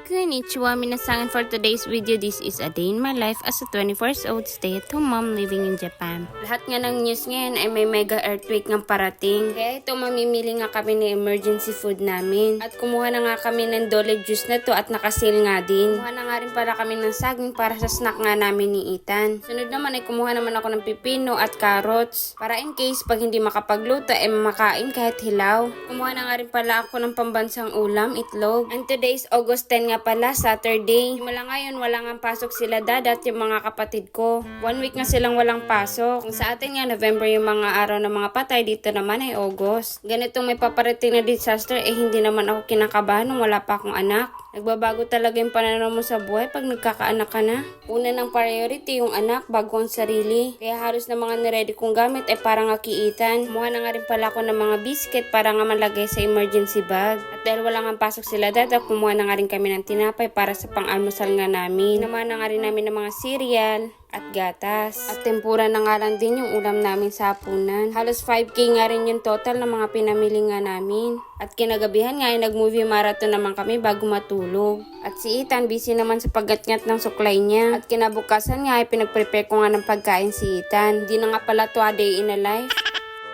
Konnichiwa minasan, for today's video, this is a day in my life as a 24-year-old stay-at-home mom living in Japan. Lahat nga ng news ngayon ay may mega earthquake ng parating. Kaya ito, mamimili nga kami ng emergency food namin. At kumuha na nga kami ng dole juice na to at nakasil nga din. Kumuha na nga rin pala kami ng saging para sa snack nga namin ni Ethan. Sunod naman ay kumuha naman ako ng pipino at carrots para in case pag hindi makapagluto ay makain kahit hilaw. Kumuha na nga rin pala ako ng pambansang ulam, itlog. And today is August 10 nga pala, Saturday. Mula ngayon, wala nga pasok sila dad at yung mga kapatid ko. 1 week nga silang walang pasok. Kung sa atin nga, November yung mga araw ng mga patay, dito naman ay August. Ganitong may paparating na disaster, hindi naman ako kinakabahan nung wala pa akong anak. Nagbabago talaga yung pananaw mo sa buhay pag nagkakaanak ka na. Una ng priority yung anak bago ang sarili. Kaya halos na mga niready kong gamit ay parang akiitan. Kumuha na nga rin pala ako ng mga biscuit para nga malagay sa emergency bag. At dahil wala nga pasok sila dada, kumuha na nga rin kami ng tinapay para sa pang-almusal nga namin. Naman na nga rin namin ng mga cereal at gatas. At tempura na nga lang din yung ulam namin sa hapunan. Halos 5K nga rin yung total ng mga pinamili nga namin. At kinagabihan nga ay nag-movie marathon naman kami bago matulog. At si Ethan busy naman sa paggatngat ng suklay niya. At kinabukasan nga ay pinag-prepare ko nga ng pagkain si Ethan. Hindi na nga pala to a day in a life.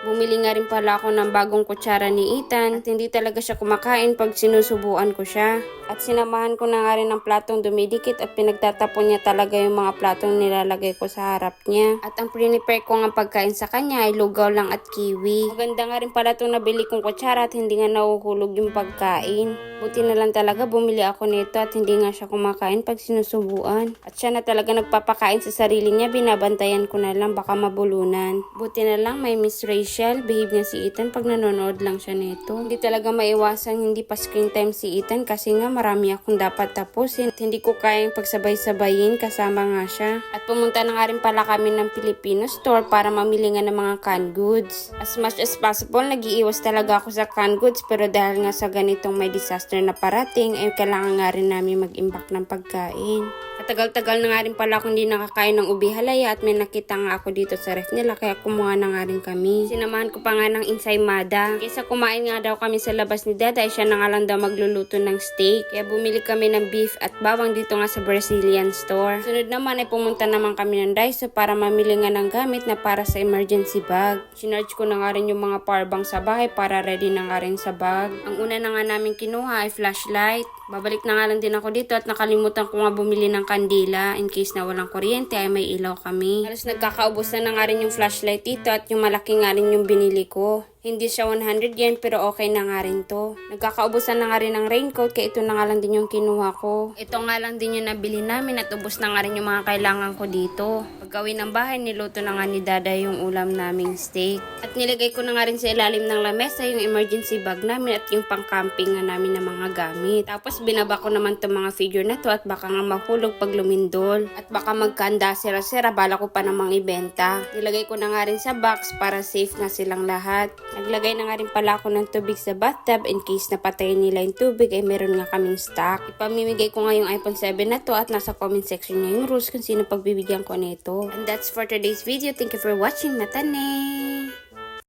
Bumili nga rin pala ako ng bagong kutsara ni Ethan at hindi talaga siya kumakain pag sinusubuan ko siya. At sinamahan ko na nga rin ng platong dumidikit at pinagtatapon niya talaga yung mga platong nilalagay ko sa harap niya. At ang prepare ko nga pagkain sa kanya ay lugaw lang at kiwi. Maganda nga rin pala itong nabili kong kutsara at hindi nga nahuhulog yung pagkain. Buti na lang talaga bumili ako nito at hindi nga siya kumakain pag sinusubuan. At siya na talaga nagpapakain sa sarili niya, binabantayan ko na lang baka mabulunan. Buti na lang may Miss Rachel, behave niya si Ethan pag nanonood lang siya nito. Hindi talaga maiwasan hindi pa screen time si Ethan kasi nga marami akong dapat tapusin at hindi ko kayang pagsabay-sabayin kasama nga siya. At pumunta na nga rin pala kami ng Filipino store para mamili nga ng mga canned goods. As much as possible, nag-iiwas talaga ako sa canned goods pero dahil nga sa ganitong may disaster na parating ay kailangan nga rin namin mag-imbak ng pagkain. At tagal-tagal na nga rin pala akong hindi nakakain ng ubi halaya at may nakita nga ako dito sa ref nila kaya kumuha na nga rin kami. Sinamahan ko pa nga ng ensaymada. Kaysa kumain nga daw kami sa labas ni Dada ay siya na nga lang daw magluluto ng steak. Kaya bumili kami ng beef at bawang dito nga sa Brazilian store. Sunod naman ay pumunta naman kami ng Daiso para mamili nga ng gamit na para sa emergency bag. Sinarge ko na nga rin yung mga powerbank sa bahay para ready na nga rin sa bag. Ang una na nga namin kinuha ay flashlight. Babalik na nga lang din ako dito at nakalimutan ko nga bumili ng kandila. In case na walang kuryente ay may ilaw kami. Halos nagkakaubos na nga rin yung flashlight dito at yung malaki nga rin yung binili ko. Hindi siya 100 yen pero okay na nga rin to. Nagkakaubusan na nga rin ng raincoat kaya ito na nga lang din yung kinuha ko. Ito nga lang din yung nabili namin at ubos na nga rin yung mga kailangan ko dito. Pagkawin ng bahay, niluto na nga ni Dada yung ulam naming steak. At nilagay ko na nga rin sa ilalim ng lamesa yung emergency bag namin at yung pang-camping nga namin na mga gamit. Tapos binaba ko naman itong mga figure na to at baka nga mahulog pag lumindol. At baka magkanda sira-sira, bala ko pa namang ibenta. Nilagay ko na nga rin sa box para safe nga silang lahat. Naglagay na nga rin pala ako ng tubig sa bathtub in case napatayin nila yung tubig ay meron nga kaming stock. Ipamimigay ko nga yung iPhone 7 na to at nasa comment section niya yung rules kung sino pagbibigyan ko nito. And that's for today's video. Thank you for watching. Matane!